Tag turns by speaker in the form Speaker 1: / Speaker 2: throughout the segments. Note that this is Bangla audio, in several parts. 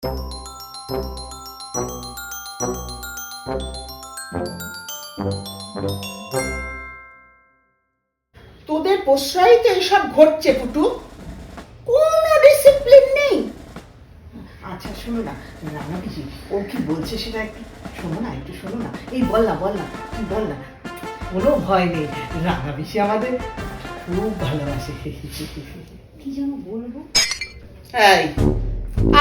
Speaker 1: তোদের প্রশ্রয় তো এসব ঘটছে ফুটু, কোনো ডিসিপ্লিন নেই। আচ্ছা শোনো না, রানা দিদি ও কি বলছে সেটা একটু শোনো না, একটু শোনো না। এই বল না বল না বল না, কোনো ভয় নেই, রানা বেশি আমাদের খুব ভালোবাসে।
Speaker 2: কি যেন বলবো?
Speaker 1: এই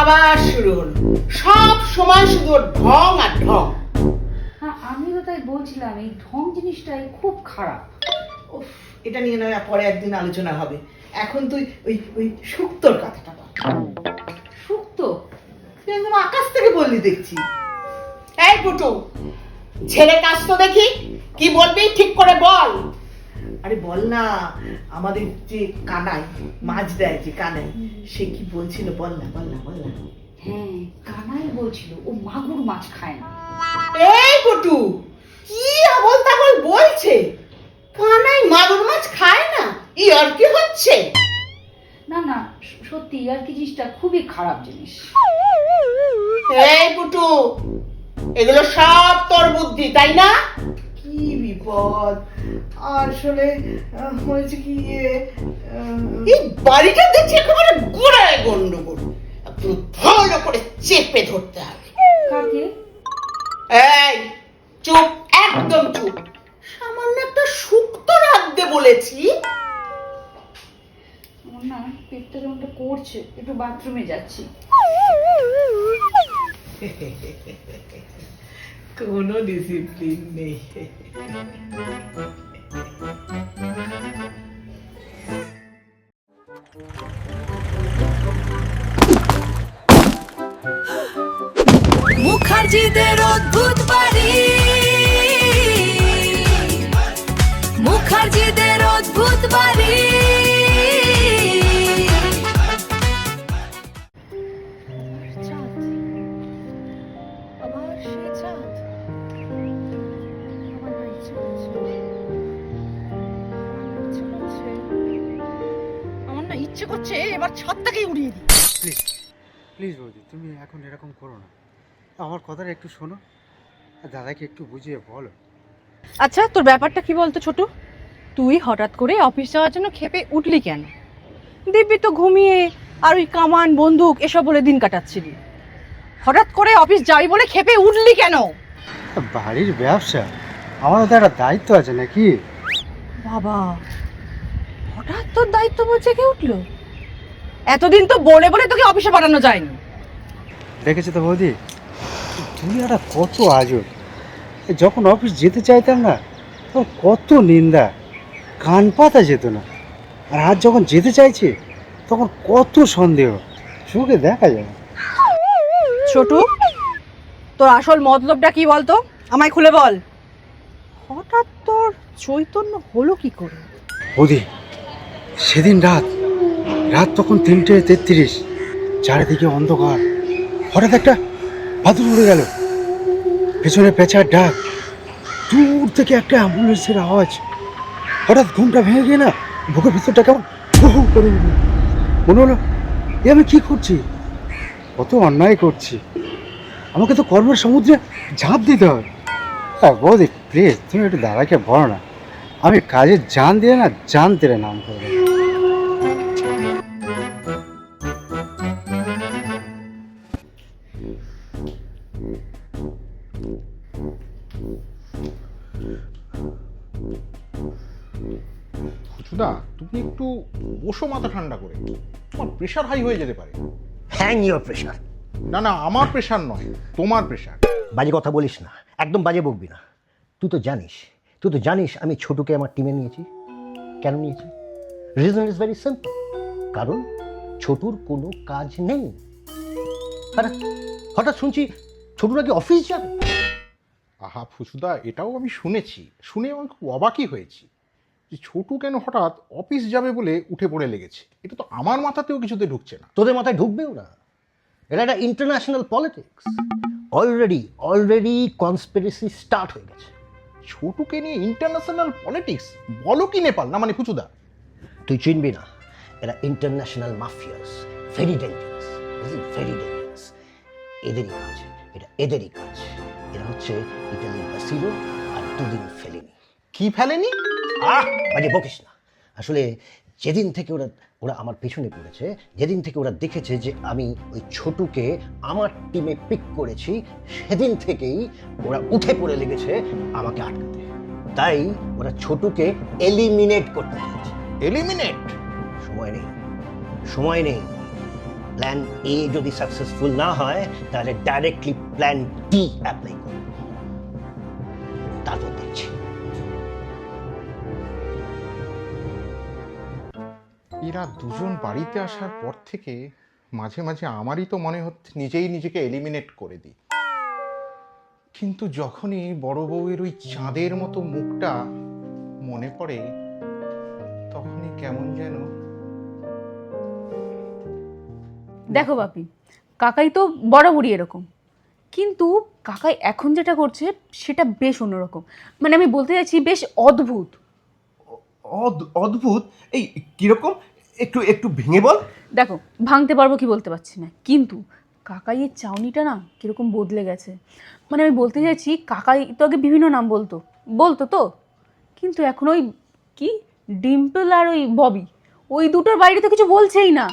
Speaker 1: আবার শুরু হলো, সব সময় শুধু ওর ঢং আর ঢং।
Speaker 2: হ্যাঁ, আমিও তাই বলছিলাম, এই ঢং জিনিসটাই খুব খারাপ।
Speaker 1: উফ, এটা নিয়ে নয় পরে একদিন আলোচনা হবে, এখন তুই ওই ওই সুক্তর কথাটা বল।
Speaker 2: সুক্ত?
Speaker 1: তুই একদম আকাশ থেকে বললি দেখছি। এই পুটু, ছেলে কাজ তো দেখি, কি বলবি ঠিক করে বল। আরে বল না, আমাদের যে কানাই মাছ দেয়, যে কানাই, সে কি বলছিল, বল না বল না বল না।
Speaker 2: হ্যাঁ, কানাই বলছিল ও মাগুর মাছ খায় না।
Speaker 1: এই পুটু, কি আবল তাবল বলছে, কানাই মাগুর মাছ খায় না? ই আর কি হচ্ছে?
Speaker 2: না না, সত্যি আর কি, জিনিসটা খুবই খারাপ জিনিস।
Speaker 1: এই পুটু, এগুলো সব তোর বুদ্ধি তাই না? কি বিপদ আসলে হয়েছে কি, এই বাড়িটা দেখছি একেবারে গোড়ায় গন্ডগোল, একটু ভালো করে চেপে ধরতে হবে।
Speaker 2: কাকে?
Speaker 1: এই চুপ, একদম চুপ, সামান্য একটা শুক্তো রাখতে বলেছি।
Speaker 2: আমার না পেটটা যেমনটা করছে, একটু বাথরুমে যাচ্ছি।
Speaker 1: কোনো ডিসিপ্লিন নেই।
Speaker 3: মুখার্জিদের অদ্ভুত বাড়ি, মুখার্জিদের অদ্ভুত বাড়ি।
Speaker 4: আমার না ইচ্ছে করছে এবার ছাদটাকেই উড়িয়ে দিই।
Speaker 5: প্লিজ প্লিজ বৌদি, তুমি এখন এরকম করো না, আমার কথাটা একটু শোনো আর দাদাকে একটু বুঝিয়ে বলো।
Speaker 4: আচ্ছা, তোর ব্যাপারটা কি বলতো ছোটু, তুই হঠাৎ করে অফিস যাওয়ার জন্য খেপে উঠলি কেন? দিব্যি তো ঘুমিয়ে আর ওই কামান বন্দুক এসব বলে দিন কাটাচ্ছিলি, হঠাৎ করে অফিস যাবি বলে খেপে উঠলি কেন?
Speaker 5: বাড়ির ব্যবসা, আমারও তো একটা দায়িত্ব আছে নাকি?
Speaker 4: বাবা, হঠাৎ তোর দায়িত্ব বলছে কে উঠলো? এতদিন তো বলে বলে তোকে অফিসে পাঠানো যায়নি।
Speaker 5: দেখেছো তো বৌদি, দুনিয়াটা কত আজব। যখন অফিস যেতে চাইতাম না তখন কত নিন্দা, কান পাতা যেত না, আর আজ যখন যেতে চাইছে তখন কত সন্দেহ, চোখে দেখা যায়।
Speaker 4: ছোটু, তোর আসল মতলবটা কি বলতো, আমায় খুলে বল। হঠাৎ তোর চৈতন্য হলো কি করে?
Speaker 5: বৌদি, সেদিন রাত তখন 3:33, চারিদিকে অন্ধকার, হঠাৎ একটা বাদুড় উড়ে গেল, পেছনে পেঁচার ডাক, দূর থেকে একটা অ্যাম্বুলেন্সের আওয়াজ। হঠাৎ ঘুমটা ভেঙে গিয়ে না বুকের ভিতরটা কেমন হু হু করে উঠল। মনে হলো এ আমি কি করছি, কত অন্যায় করছি, আমাকে তো কর্মের সমুদ্রে ঝাঁপ দিতে হয়। হ্যাঁ বৌদি প্লিজ, তুমি একটু দাদাকে বলো না, আমি কাজে জান দিয়ে না জান তেরে নাম করে দেবো।
Speaker 6: সুদা, তুমি একটু বসো মাথা ঠান্ডা করে, তোমার প্রেশার হাই হয়ে যেতে পারে।
Speaker 7: Hang your pressure.
Speaker 6: না না, আমার প্রেশার নয়, তোমার প্রেশার।
Speaker 7: বাজে কথা বলিস না, একদম বাজে বকবি না। তুই তো জানিস আমি ছোটুকে আমার টিমে নিয়েছি। কেন নিয়েছি? রিজন ইজ ভেরি সিম্পল, কারণ ছোটুর কোনো কাজ নেই। হঠাৎ শুনছি ছোটু নাকি অফিস যাবে।
Speaker 6: আহা ফুসুদা, এটাও আমি শুনেছি, শুনে আমি খুব অবাকই হয়েছি যে ছোটু কেন হঠাৎ অফিস যাবে বলে উঠে পড়ে লেগেছে। এটা তো আমার মাথাতেও কিছুতে ঢুকছে না।
Speaker 7: তোদের মাথায় ঢুকবেও না, এটা একটা international politics. Already conspiracy start হয়ে গেছে।
Speaker 6: ছোটুকে নিয়ে ইন্টারন্যাশনাল পলিটিক্স? বলো কি নেপাল, না মানে ফুচুদা?
Speaker 7: তুই চিনবি না, এরা international mafias, very dangerous, very dangerous. এদেরই কাজ, এটা এদেরই কাজ। এরা হচ্ছে ইটালির বাসিলো আর দুদিন ফেলেনি।
Speaker 6: কি ফেলেনি?
Speaker 7: বাজে বকিস না। আসলে যেদিন থেকে ওরা ওরা আমার পেছনে পড়েছে, যেদিন থেকে ওরা দেখেছে যে আমি ওই ছোটুকে আমার টিমে পিক করেছি, সেদিন থেকেই ওরা উঠে পড়ে লেগেছে আমাকে আটকাতে। তাই ওরা ছোটুকে এলিমিনেট করতে চাইছে।
Speaker 6: এলিমিনেট?
Speaker 7: সময় নেই, সময় নেই। প্ল্যান এ যদি সাকসেসফুল না হয় তাহলে ডাইরেক্টলি প্ল্যান ডি অ্যাপ্লাই করব, তারপর দেখছি।
Speaker 6: এরা দুজন বাড়িতে আসার পর থেকে মাঝে মাঝে আমারই তো মনে হচ্ছে নিজেই নিজেকে এলিমিনেট করে দিই। কিন্তু যখনই বড় বউয়ের ওই চাঁদের মতো মুখটা মনে পড়ে, তখনই কেমন যেন।
Speaker 2: দেখো বাপি, কাকাই তো বরাবরই এরকম, কিন্তু কাকাই এখন যেটা করছে সেটা বেশ অন্যরকম। মানে আমি বলতে চাইছি বেশ অদ্ভুত।
Speaker 8: অদ্ভুত? এই কিরকম? একটু একটু ভেঙে বল।
Speaker 2: দেখো, ভাঙতে পারবো কি বলতে পারছি না, কিন্তু কাকাইয়ের চাউনিটা না কিরকম বদলে গেছে। মানে আমি বলতে চাইছি কাকাই তো আগে বিভিন্ন নাম বলতো বলতো তো, কিন্তু এখন ওই কি ডিম্পল আর ওই ববি, ওই দুটোর বাইরে তো কিছু বলছেই না।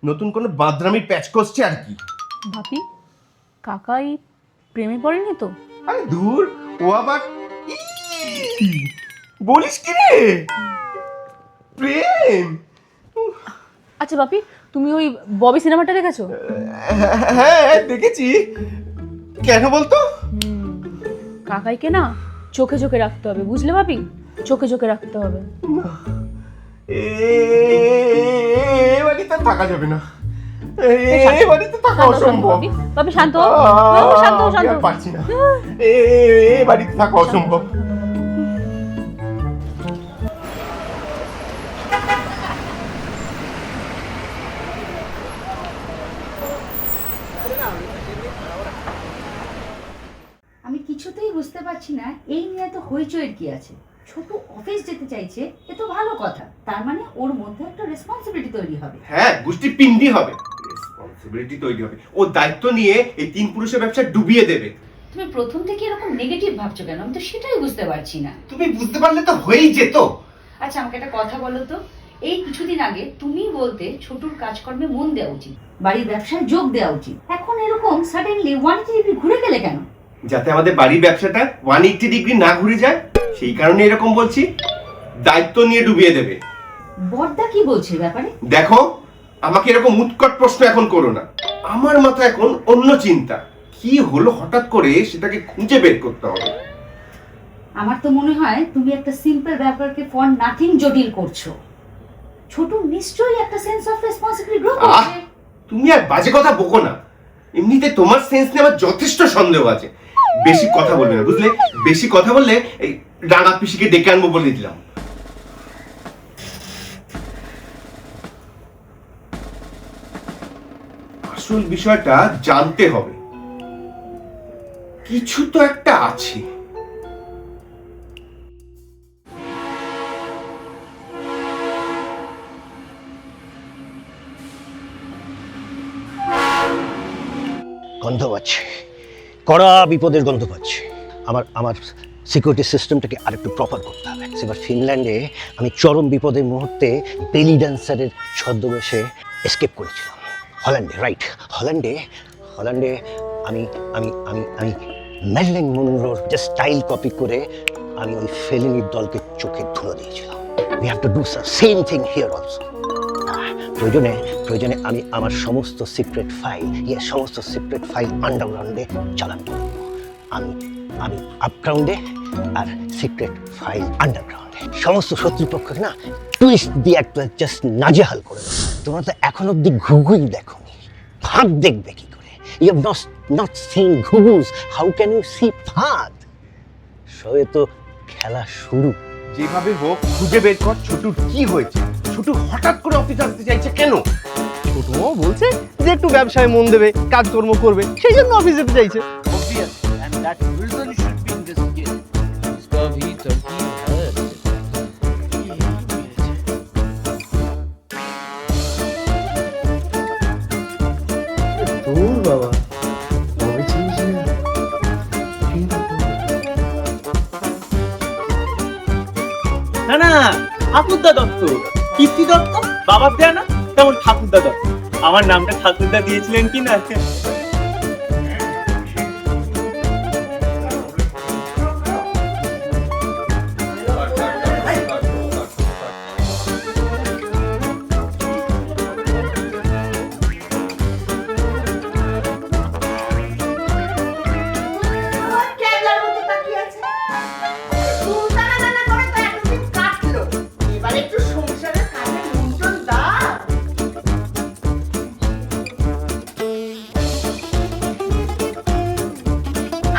Speaker 8: নতুন কোনো বাদরামির প্যাচ করছে আর কি।
Speaker 2: ভাবি, কাকাই প্রেমে পড়েনি তো?
Speaker 8: আরে দূর, ও আবার বলিস কি রে? প্রেম?
Speaker 2: আচ্ছা বাপি, তুমি ওই ববি সিনেমাটা দেখেছো?
Speaker 8: হ্যাঁ দেখেছি। কেন বলতো?
Speaker 2: কাকাইকে না চোখে চোখে রাখতে হবে, বুঝলে বাপি? চোখে চোখে রাখতে হবে।
Speaker 8: এ বাড়িতে থাকা যাবে না, এ বাড়িতে থাকা অসম্ভব।
Speaker 2: বাপি শান্ত হও, শান্ত হও, শান্ত হও।
Speaker 8: পারছি না, এ বাড়িতে থাকা অসম্ভব।
Speaker 9: আমি কিছুতেই বুঝতে পারছি না এই নিয়ে তো হইচইয়ের কি আছে। ছোট অফিস যেতে চাইছে, এ তো ভালো কথা। তার মানে ওর মধ্যে একটা রেসপন্সিবিলিটি তৈরি হবে।
Speaker 8: হ্যাঁ, গোষ্ঠী পিন্ডি হবে, রেসপন্সিবিলিটি তৈরি হবে। ও দায়িত্ব নিয়ে এই 3 পুরুষের ব্যবসা ডুবিয়ে দেবে।
Speaker 9: তুমি প্রথম থেকে এরকম নেগেটিভ ভাবছো কেন? আমি তো সেটাই বুঝতে পারছি না।
Speaker 8: তুমি বুঝতে পারলে তো হয়েই যেত।
Speaker 9: আচ্ছা আমাকে একটা কথা বলো তো, এই কিছুদিন আগে তুমি বলতে ছোটুর কাজকর্মে মন দেওয়া উচিত, বাড়ির ব্যবসায় যোগ দেওয়া উচিত। এখন এরকম সাডেনলি 180 ডিগ্রি ঘুরে গেলে কেন?
Speaker 8: যাতে আমাদের বাড়ির ব্যবসাটা 180 ডিগ্রি না ঘুরে যায়, সেই কারণে এরকম বলছি। দায়িত্ব নিয়ে ডুবিয়ে দেবে।
Speaker 9: বড়দা কি বলছে ব্যাপারে?
Speaker 8: দেখো, আমাকে এরকম উৎকট প্রশ্ন এখন করো না। আমার মাথায় এখন অন্য চিন্তা। কি হলো হঠাৎ করে সেটাকে খুঁজে বের করতে হবে।
Speaker 9: আমার তো মনে হয় তুমি একটা সিম্পল ব্যাপারকে ফর নাথিং জটিল করছো। ছোট নিশ্চয়ই একটা সেন্স অফ রেসপন্সিবিলিটি গ্রো করছে।
Speaker 8: তুমি আর বাজে কথা বকো না। এমনিতে তোমার সেন্স নিয়ে আমার যথেষ্ট সন্দেহ আছে। বেশি কথা বলবে না, বুঝলে? বেশি কথা বললে এই রাঙা পিসিকে ডেকে আনবো বলে দিলাম। আসল বিষয়টা জানতে হবে। কিছু তো একটা আছে।
Speaker 7: গন্ধ পাচ্ছে, কড়া বিপদের গন্ধ পাচ্ছে। আমার সিকিউরিটি সিস্টেমটাকে আরেকটু প্রপার করতে হবে। এবার ফিনল্যান্ডে আমি চরম বিপদের মুহূর্তে বেলি ড্যান্সারের ছদ্মবেশে এসকেপ করেছিলাম। হল্যান্ডে আমি আমি আমি আমি ম্যারিলিন মনরোর যে স্টাইল কপি করে আমি ওই ফেলিনির দলকে চোখে ধুলো দিয়েছিলাম। We have to do same thing here also. প্রয়োজনে আমি আমার সমস্ত সিক্রেট ফাইল আন্ডারগ্রাউন্ডে চালান করব। আমি আপগ্রাউন্ডে আর সিক্রেট ফাইল আন্ডারগ্রাউন্ডে সমস্ত শত্রুপক্ষকে না টুইস্ট দিয়ে একটা জাস্ট নাজেহাল করে দেবো। তোমরা তো এখন অব্দি ঘুঘুই দেখোনি, ফাঁদ দেখবে কি করে? ইউ হ্যাভ নট সিন ঘুঘুস, হাউ ক্যান ইউ সি ফাঁদ? সবে তো খেলা শুরু।
Speaker 8: যেভাবে হোক খুঁজে বের কর ছোটুর কি হয়েছে। ছোটু হঠাৎ করে অফিস আসতে চাইছে কেন?
Speaker 10: ছোট বলছে যে একটু ব্যবসায় মন দেবে, কাজকর্ম করবে, সেই জন্য অফিস যেতে চাইছে।
Speaker 5: বাবা তবে চিনিস না
Speaker 10: না না, ঠাকুরদা দত্ত। কীর্তি দত্ত বাবার দেয়া না, তেমন ঠাকুরদা দত্ত। আমার নামটা ঠাকুরদা দিয়েছিলেন কি না?
Speaker 1: ক্যাবলার মতো তাকিয়ে আছে। সুলতানা নানা করে তো এতদিন কাটলো, এবার একটু সংসারের কাজে মন্ত্রণ দাও।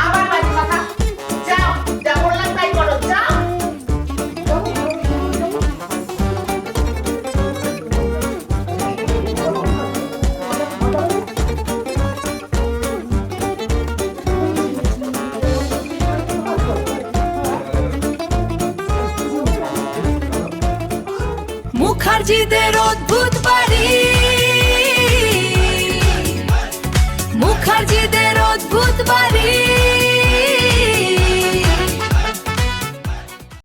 Speaker 1: আবার বাজে কথা, যাও যা বললাম তাই করো, যাও।
Speaker 3: মুখার্জিদের অদ্ভুত বাড়ি।